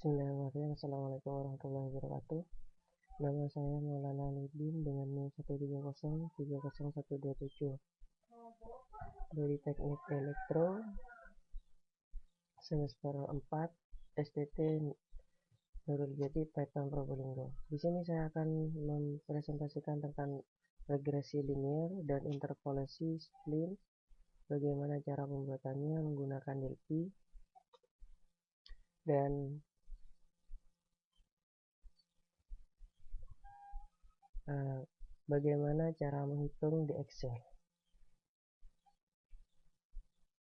Bismillahirrahmanirrahim. Assalamualaikum warahmatullahi wabarakatuh. Nama saya Maulana Nurdin dengan NIM 130300127 dari Teknik Elektro semester 4 STT Nurul Jati Paiton Probolinggo. Di sini saya akan mempresentasikan tentang regresi linier dan interpolasi spline, bagaimana cara pembuatannya menggunakan DLP, dan bagaimana cara menghitung di Excel.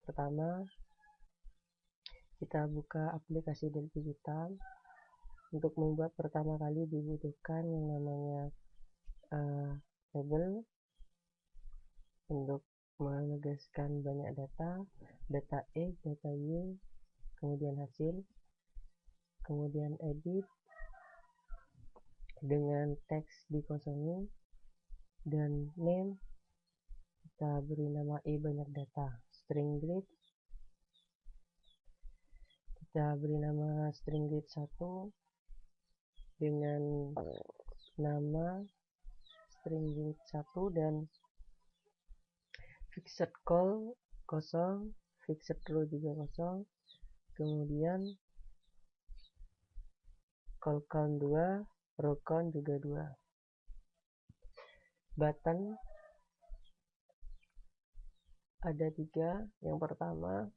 Pertama, kita buka aplikasi DLP kita. Untuk membuat pertama kali dibutuhkan yang namanya table untuk menugaskan banyak data X, data Y, kemudian hasil, kemudian edit dengan teks dikosongi, dan name kita beri nama banyak data. String grid kita beri nama string grid 1 dengan nama string grid 1 dan fixed call 0, fixed row juga 0, kemudian call count 2, row count juga 2. Button ada 3. Yang pertama,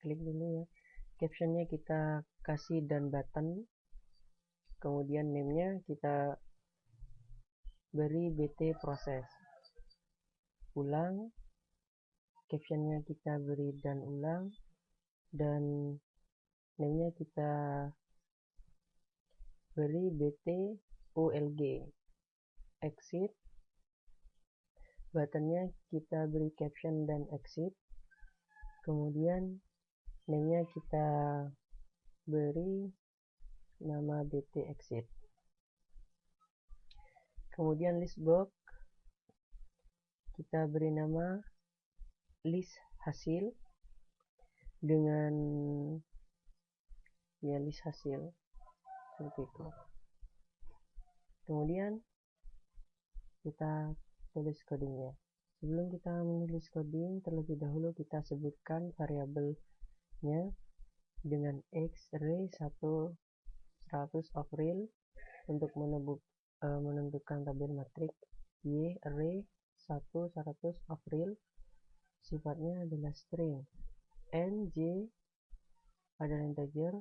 klik dulu ya, captionnya kita kasih dan button, kemudian name-nya kita beri BT proses. Ulang, captionnya kita beri dan ulang, dan name-nya kita beri BT ULG. Exit, buttonnya kita beri caption dan exit, kemudian name-nya kita beri nama BT exit. Kemudian list box kita beri nama list hasil dengan list hasil seperti itu. Kemudian kita tulis codingnya. Sebelum kita menulis coding, terlebih dahulu kita sebutkan variabelnya dengan X array 100 of real untuk menentukan tabel matrik, Y array 100 of real, sifatnya adalah string, N J adalah integer,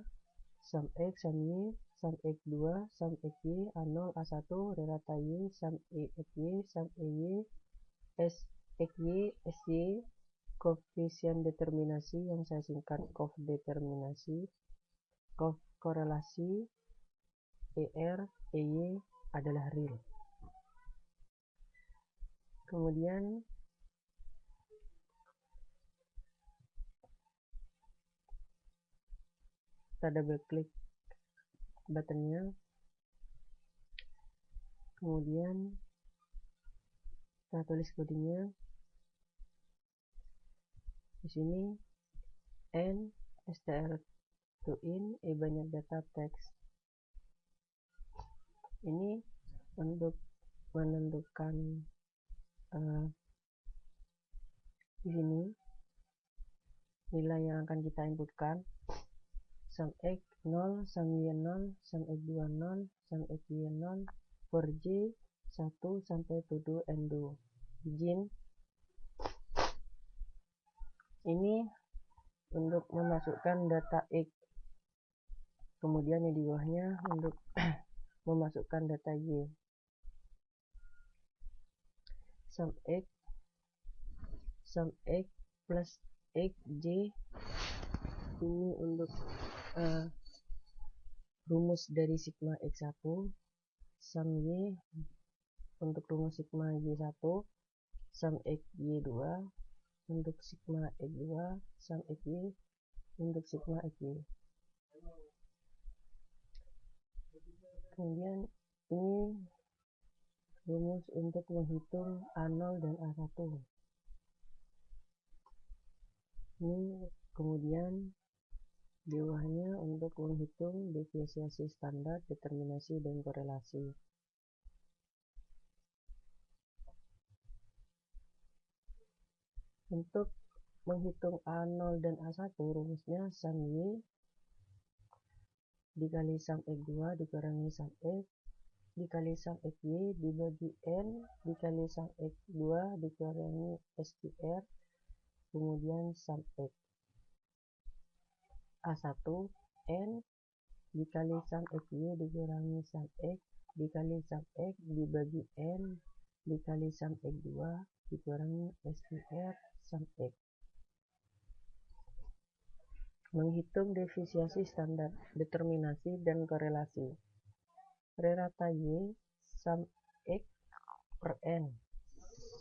sum X, sum Y, sum X2, sum XY, A0, A1, relata Y, sum XY, sum EY, S XY, SY, koefisien determinasi yang saya singkat koef determinasi, koef korelasi, ER, EY adalah real. Kemudian kita double klik buttonnya, kemudian kita tulis codingnya. Di sini n str to in banyak data teks. Ini untuk menentukan di sini nilai yang akan kita inputkan. Sum X 0, sum Y 0, sum X2 0, sum XY 0, for J 1 sampai 7 N2. Begin. Ini untuk memasukkan data X. Kemudian yang di bawahnya untuk memasukkan data Y. Sum X plus XJ ini untuk rumus dari sigma X1, sum Y untuk rumus sigma Y1, sum XY2 untuk sigma X2, sum XY untuk sigma XY. Kemudian ini rumus untuk menghitung A0 dan A1. Ini kemudian Di bawahnya untuk menghitung deviasi standar, determinasi, dan korelasi. Untuk menghitung A0 dan A1, rumusnya sum Y dikali sum X2 dikurangi sum X dikali sum XY dibagi N dikali sum X2 dikurangi SQR, kemudian sum X. A1 N dikali sum XY dikurangi sum X dikali sum X dibagi N dikali sum X2 dikurangi SQR sum X. Menghitung deviasi standar, determinasi, dan korelasi. Rata Y sum X per N,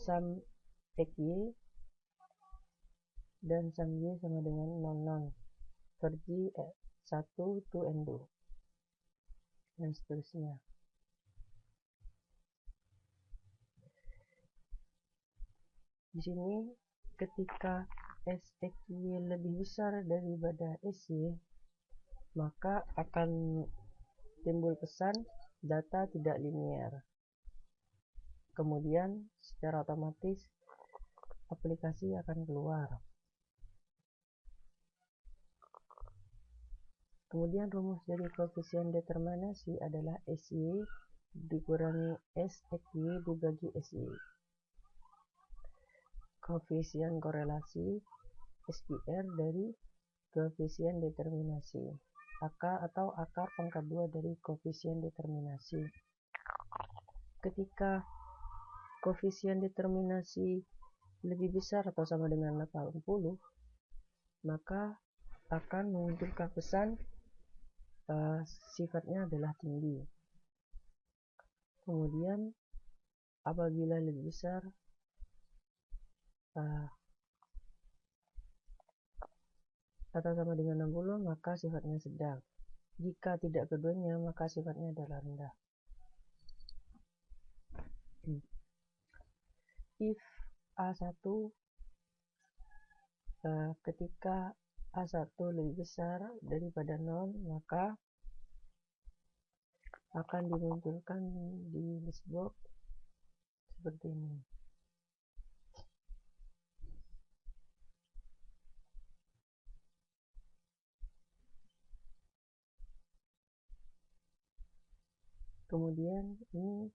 sum XY dan sum Y sama dengan 00 per G 1 to N2 dan seterusnya. Di sini ketika SXY lebih besar daripada SY, maka akan timbul pesan data tidak linear. Kemudian secara otomatis aplikasi akan keluar. Kemudian rumus dari koefisien determinasi adalah SY dikurangi SXY dibagi SY. Koefisien korelasi SQR dari koefisien determinasi. Atau akar pangkat 2 dari koefisien determinasi. Ketika koefisien determinasi lebih besar atau sama dengan 80, maka akan memunculkan pesan sifatnya adalah tinggi. Kemudian apabila lebih besar atau sama dengan 60, maka sifatnya sedang. Jika tidak keduanya, maka sifatnya adalah rendah. If A1 ketika A1 lebih besar daripada 0, maka akan dimunculkan di list box seperti ini. Kemudian ini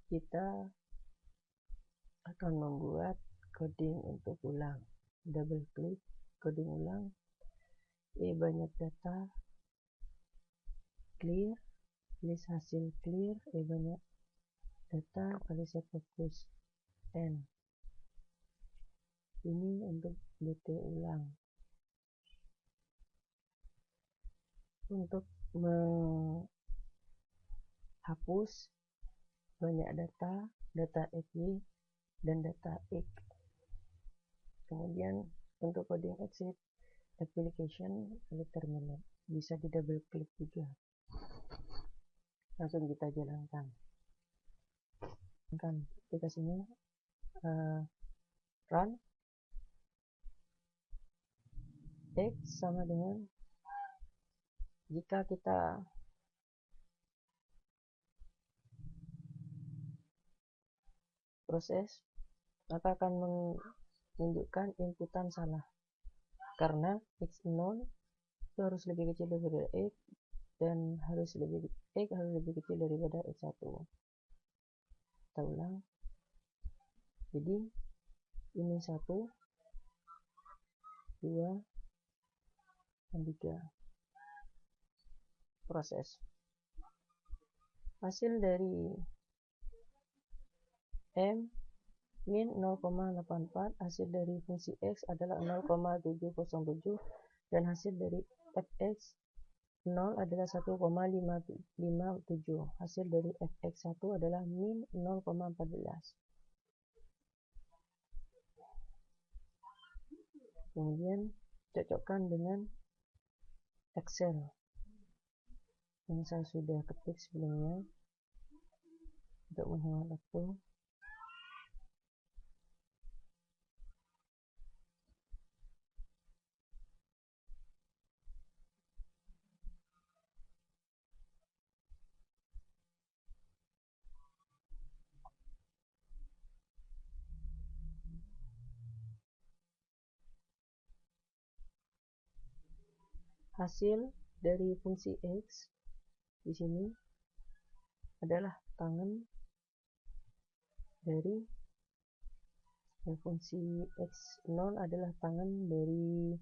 kita akan membuat coding untuk ulang. Double klik, coding ulang, banyak data, clear, list hasil clear, banyak data kali set fokus N. Ini untuk BT ulang. Untuk menghapus banyak data XY dan data X. Kemudian untuk coding exit application terminate, bisa di double klik juga. Langsung kita jalankan. Aplikasinya run X sama dengan, jika kita proses, maka akan menunjukkan inputan salah karena X0 itu harus lebih kecil daripada X dan X harus lebih kecil daripada X1. Kita ulang. Jadi ini 1, 2, dan 3. Proses. Hasil dari M min 0,84, hasil dari fungsi X adalah 0,707 dan hasil dari fx 0 adalah 1,557. Hasil dari fx1 adalah min 0,14. Kemudian cocokkan dengan Excel yang saya sudah ketik sebelumnya untuk menghemat waktu. hasil dari fungsi X di sini adalah tangen dari fungsi X0 adalah tangen dari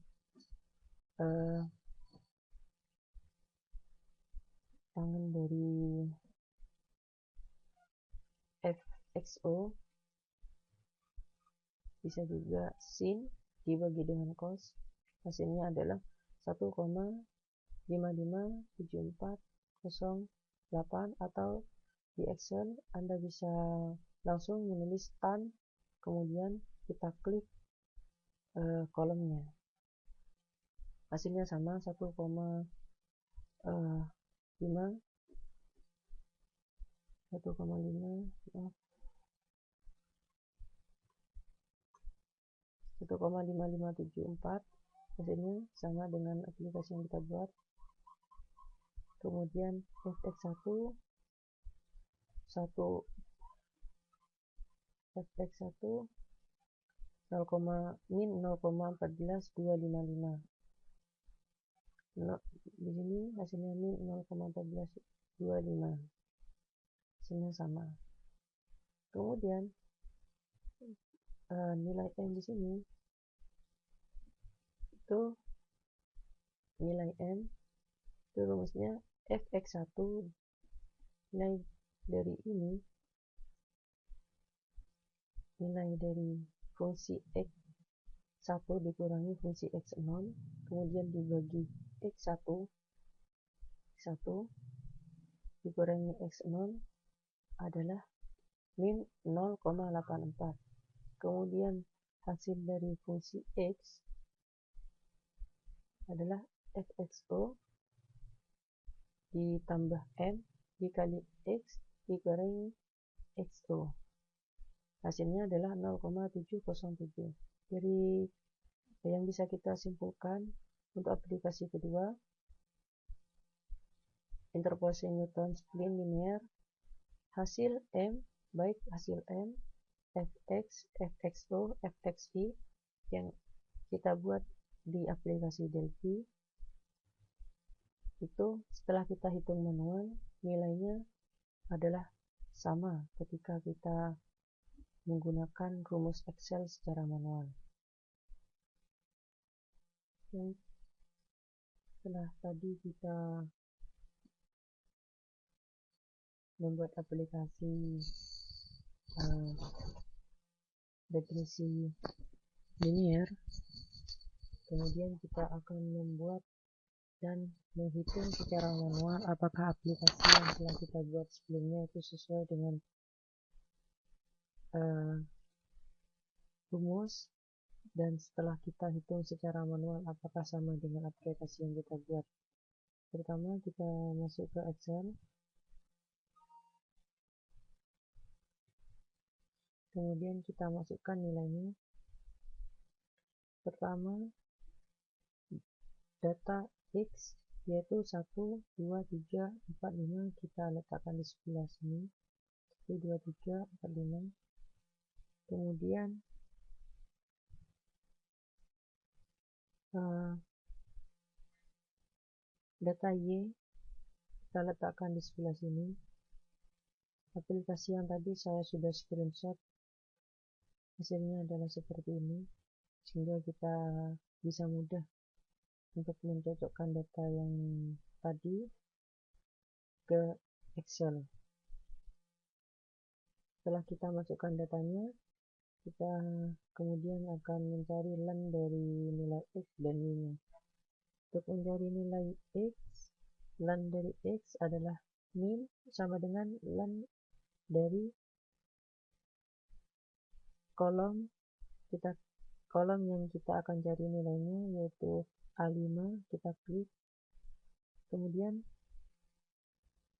fxo, bisa juga sin dibagi dengan cos, hasilnya adalah 1,55740,8, atau di Excel Anda bisa langsung menulis tan, kemudian kita klik kolomnya, hasilnya sama 1,5 1,5574, hasilnya sama dengan aplikasi yang kita buat. Kemudian fx1 min 0,14255, di sini hasilnya min 0,14255, hasilnya sama. Kemudian nilai M di sini itu nilai M itu rumusnya fx1 nilai dari ini, nilai dari fungsi x1 dikurangi fungsi x0 kemudian dibagi x1 dikurangi x0 adalah min 0,84. Kemudian hasil dari fungsi x adalah fxo ditambah m dikali x dikurangi xo, hasilnya adalah 0,707. Jadi yang bisa kita simpulkan untuk aplikasi kedua, interpolasi Newton spline linear, hasil M, baik hasil M, fx, fxo, fxy yang kita buat di aplikasi Delphi, itu setelah kita hitung manual nilainya adalah sama ketika kita menggunakan rumus Excel secara manual. Setelah tadi kita membuat aplikasi regresi linear, kemudian kita akan membuat dan menghitung secara manual apakah aplikasi yang telah kita buat sebelumnya itu sesuai dengan rumus, dan setelah kita hitung secara manual apakah sama dengan aplikasi yang kita buat. Pertama kita masuk ke Excel, kemudian kita masukkan nilainya. Pertama data X yaitu 1, 2, 3, 4, 5 kita letakkan di sebelah sini, 1, 2, 3, 4, 5. Kemudian data Y kita letakkan di sebelah sini. Aplikasi yang tadi saya sudah screenshot, hasilnya adalah seperti ini, sehingga kita bisa mudah untuk mencocokkan data yang tadi ke Excel. Setelah kita masukkan datanya, kita kemudian akan mencari len dari nilai X dan Y-nya. Untuk mencari nilai X, len dari X adalah min sama dengan len dari kolom yang kita akan cari nilainya, yaitu A5. Kita klik, kemudian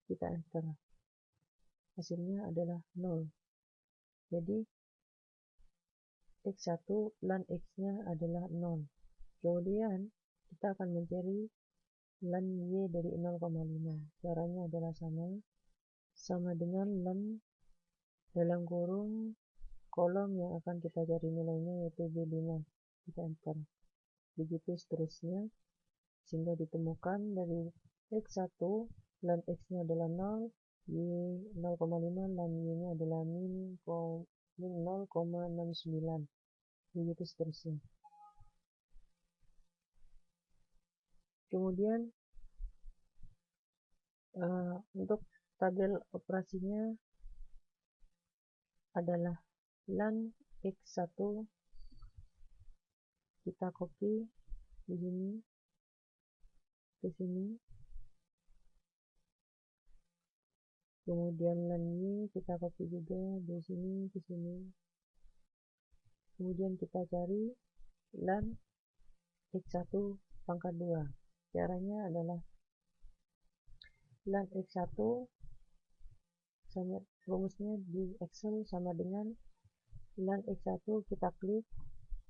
kita enter, hasilnya adalah 0. Jadi X1 len X nya adalah 0. Kemudian kita akan mencari len Y dari 0,5. Caranya adalah sama dengan len dalam kurung kolom yang akan kita cari nilainya, yaitu B5. Kita enter, begitu seterusnya sehingga ditemukan dari X1 lan X-nya adalah 0, Y 0,5 dan Y-nya adalah min 0,69, begitu seterusnya. Kemudian untuk tabel operasinya adalah lan X1 kita copy di sini ke sini, kemudian lan Y kita copy juga di sini ke sini, kemudian kita cari lan X1 pangkat 2. Caranya adalah lan X1 sama rumusnya di Excel sama dengan lan X1 kita klik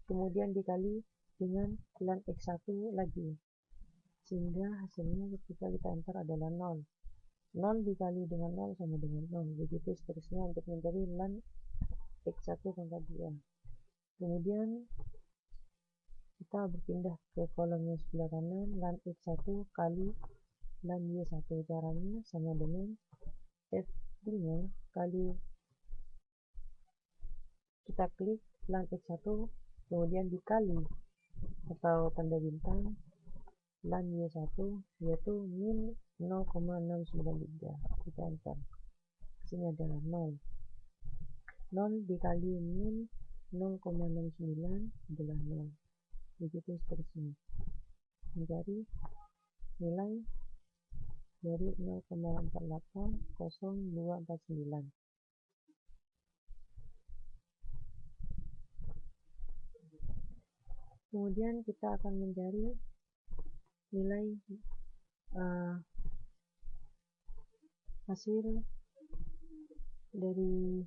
kemudian dikali dengan lan X1 lagi, sehingga hasilnya ketika kita enter adalah 0. 0 dikali dengan 0 sama dengan 0, begitu seterusnya untuk mencari lan X1 pangkat 2. Kemudian kita berpindah ke kolom yang sebelah kanan, lan X1 kali lan Y1. Caranya sama dengan F3-nya kali kita klik lan X1 kemudian dikali atau tanda bintang lan Y1 yaitu min 0,693. Kita enter. Sini adalah 0. 0 dikali min 0,69 adalah 0. Begitu seterusnya. Mencari nilai dari 0,480249. Kemudian kita akan mencari nilai hasil dari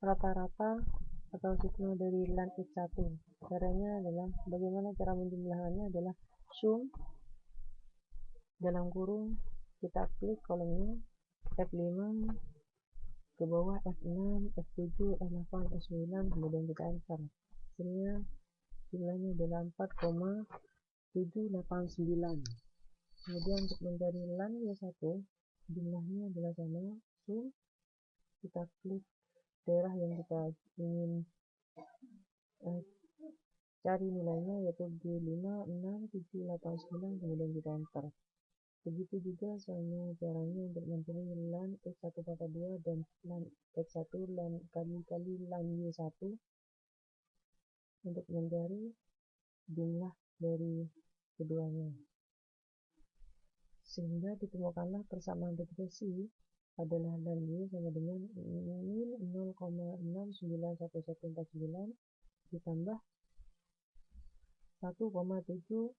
rata-rata atau sigma dari lan X1. Caranya adalah bagaimana cara menjumlahkannya adalah sum dalam kurung kita klik kolomnya F5 ke bawah F6, F7, F8, F9, kemudian kita enter. Hasilnya jumlahnya adalah 4,789. Kemudian untuk mencari lan Y1 jumlahnya adalah sama sum, kita klik daerah yang kita ingin cari nilainya yaitu G5, 6, 7, 8, 9, kemudian kita enter. Begitu juga sama caranya untuk mencari lan X1 pangkat 2 dan lan X1 lan kali lan Y1 untuk mencari jumlah dari keduanya, sehingga ditemukanlah persamaan regresi adalah lan Y sama dengan min 0,691149 ditambah 1,7519.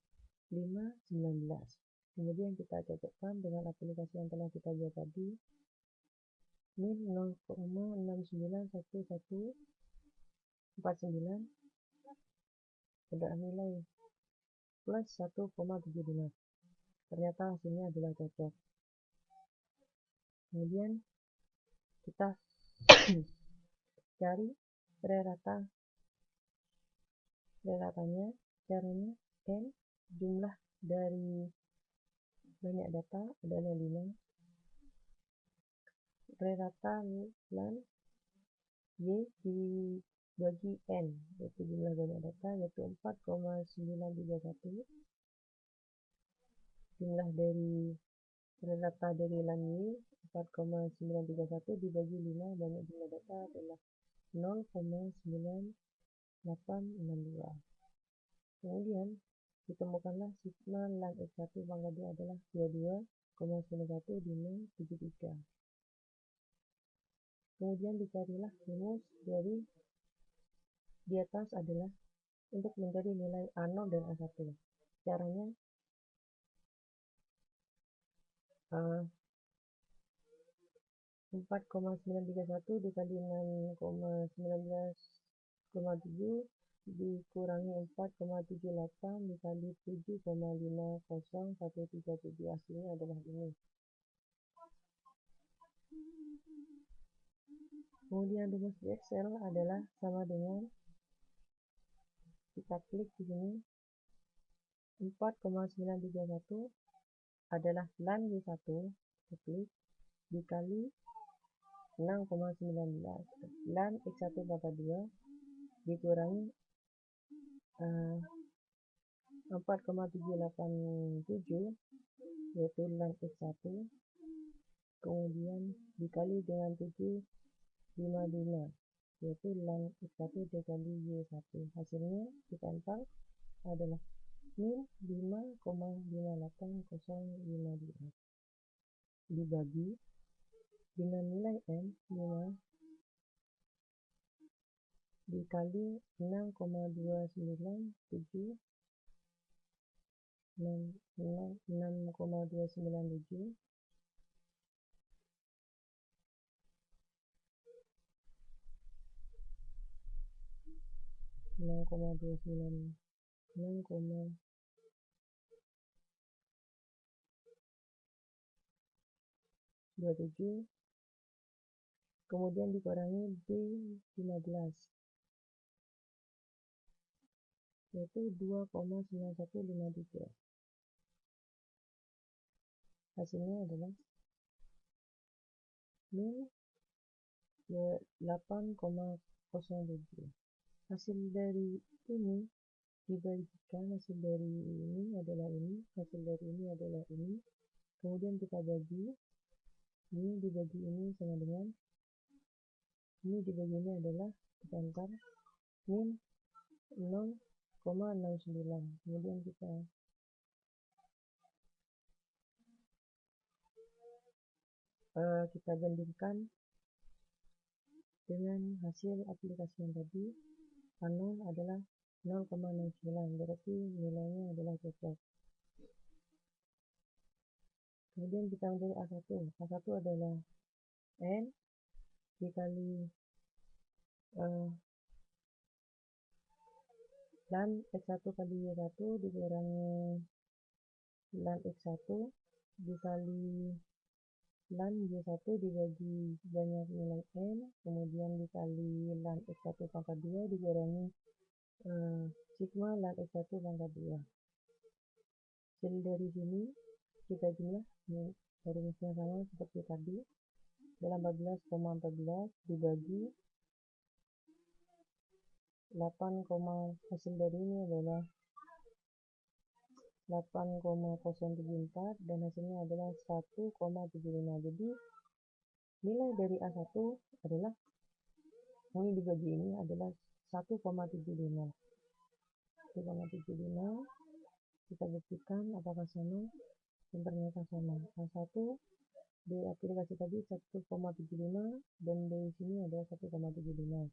Kemudian kita cocokkan dengan aplikasi yang telah kita buat tadi, min 0,691149 adalah nilai plus 1,75. Ternyata hasilnya adalah cocok. Kemudian kita cari ratanya. Caranya n jumlah dari banyak data adalah 5, rata lan Y dibagi n yaitu jumlah banyak data yaitu 4,931, jumlah dari rata dari lan Y 4,931 dibagi 5 banyak jumlah data adalah 0,9862. Kemudian ditemukanlah sigma lan X1 pangkat 2 adalah 22,9153. Kemudian dicarilah rumus dari di atas adalah untuk mencari nilai A0 dan A1. Caranya 4,931 dikali 6,19,7 dikurangi 4,78 dikali 7,50137, hasilnya adalah ini. Kemudian rumus di Excel adalah sama dengan kita klik di sini 4,931 adalah lan Y1 klik dikali 6,19 lan X1 pangkat 2 dikurangi 4,787 yaitu lan X1, kemudian dikali dengan 755 yaitu lan X1 dikali Y1. Hasilnya ditempel adalah min 5,58052 dibagi dengan nilai M 5 dikali 6,297 6,297 kemudian dikurangi D15 yaitu 2,9153. Hasilnya adalah min 8,07. Hasil dari ini dibagikan, hasil dari ini adalah ini, hasil dari ini adalah ini, kemudian kita bagi, ini dibagi ini sama dengan ini dibagi ini adalah kita antar min 0,69. Kemudian kita bandingkan dengan hasil aplikasi yang tadi. A0 adalah 0,69, berarti nilainya adalah cocok. Kemudian kita mencari A1. A1 adalah N dikali lan X1 kali Y1 dikurangi lan X1 dikali lan Y1 dibagi banyak nilai N, kemudian dikali lan X1 pangkat 2 dikurangi sigma lan X1 pangkat 2. Hasil dari sini kita jumlah rumusnya sama seperti tadi, adalah 14,14 dibagi 8, hasil dari ini adalah 8,074 dan hasilnya adalah 1,75. Jadi nilai dari A1 adalah ini dibagi ini adalah 1,75. Kita buktikan apakah sama, dan ternyata sama. A1 di aplikasi tadi 1,75 dan di sini ada 1,75.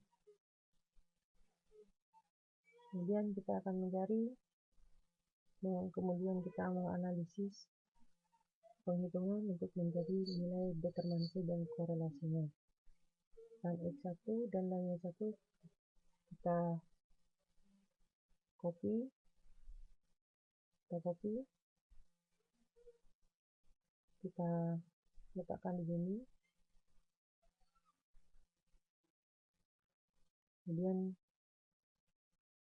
Kemudian kita akan mencari, kemudian kita menganalisis penghitungan untuk mencari nilai determinasi dan korelasinya. Lan X1 dan lan Y1 kita copy, kita letakkan di sini. Kemudian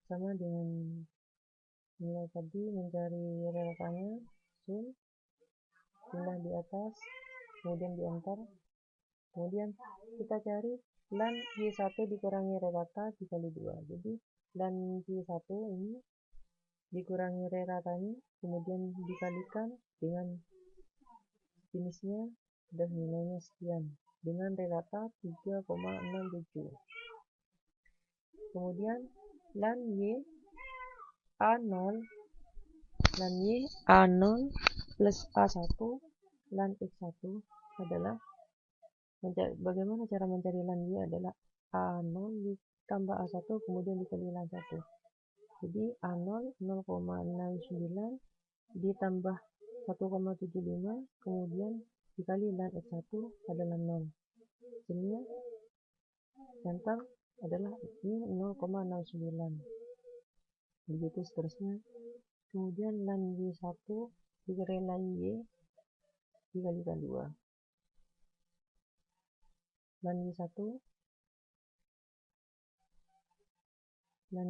sama dengan nilai tadi, mencari relasinya, zoom, pindah di atas, kemudian di enter. Kemudian kita cari lan Y1 dikurangi rata dikali 2. Jadi lan Y1 ini dikurangi ratanya, kemudian dikalikan dengan jenisnya dan nilainya sekian dengan rata 3,67. Kemudian lan Y A0 plus A1 lan X1 adalah bagaimana cara mencari lan Y adalah A0 ditambah A1 kemudian dikali lan 1. Jadi A0 0,69 ditambah 1,75 kemudian dikali lan X1 adalah 0. Hasilnya centang adalah ini 0,69. Begitu seterusnya. Kemudian lan Y1 dikali lan Y dikalikan 2. Lan Y1 lan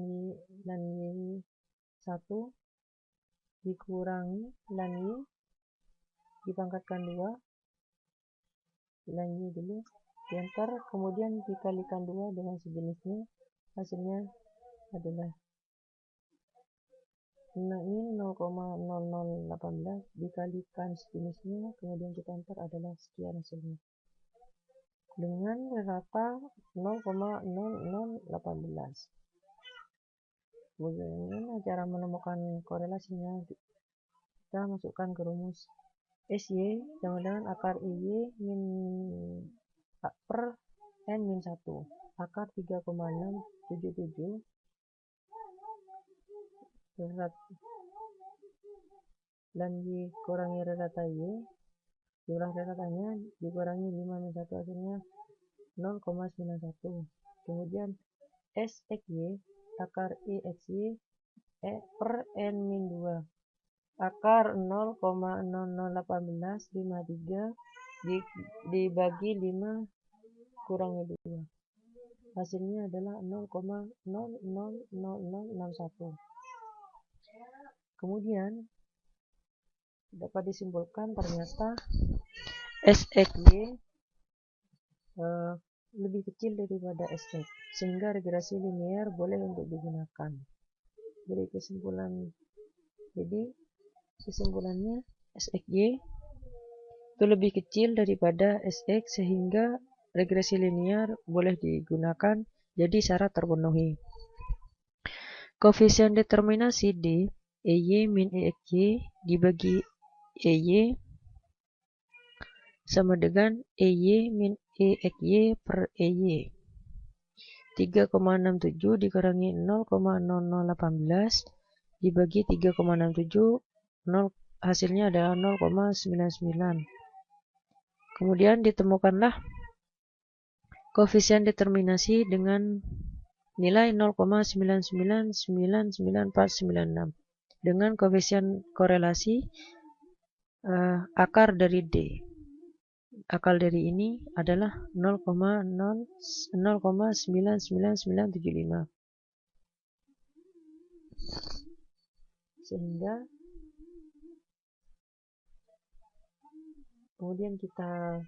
Y1 dikurangi lan Y dipangkatkan 2, lan Y dulu di enter, kemudian dikalikan 2 dengan sejenisnya, hasilnya adalah ini 0,0018 dikalikan sejenisnya, kemudian kita enter, adalah sekian hasilnya dengan rata 0,0018. Bagaimana cara menemukan korelasinya? Kita masukkan ke rumus SY sama dengan akar IY min per N min 1, akar 3,677 dan dikurangi rata Y, jumlah ratanya dikurangi 5 min 1, hasilnya 0,91. Kemudian SXY akar IXY per N min 2, akar 0,001853 dibagi 5 kurangi 2, hasilnya adalah 0,000061. Kemudian dapat disimpulkan ternyata SXY lebih kecil daripada SX, sehingga regresi linear boleh untuk digunakan. Jadi kesimpulannya SXY itu lebih kecil daripada SX, sehingga regresi linear boleh digunakan, jadi syarat terpenuhi. Koefisien determinasi D EY min EXY dibagi EY sama dengan EY min EXY per EY. 3,67 dikurangi 0,0018 dibagi 3,67, hasilnya adalah 0,99. Kemudian ditemukanlah koefisien determinasi dengan nilai 0,9999496 dengan koefisien korelasi akar dari D. Akar dari ini adalah 0,99975. Sehingga kemudian kita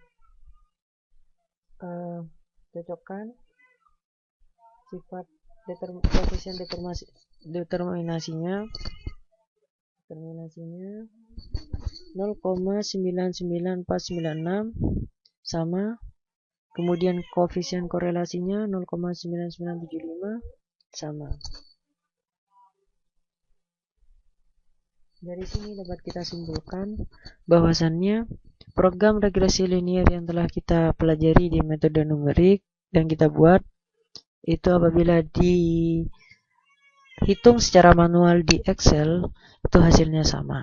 cocokkan sifat koefisien determinasinya 0,99496 sama, kemudian koefisien korelasinya 0,9975 sama. Dari sini dapat kita simpulkan bahwasannya program regresi linear yang telah kita pelajari di metode numerik dan kita buat itu apabila dihitung secara manual di Excel itu hasilnya sama.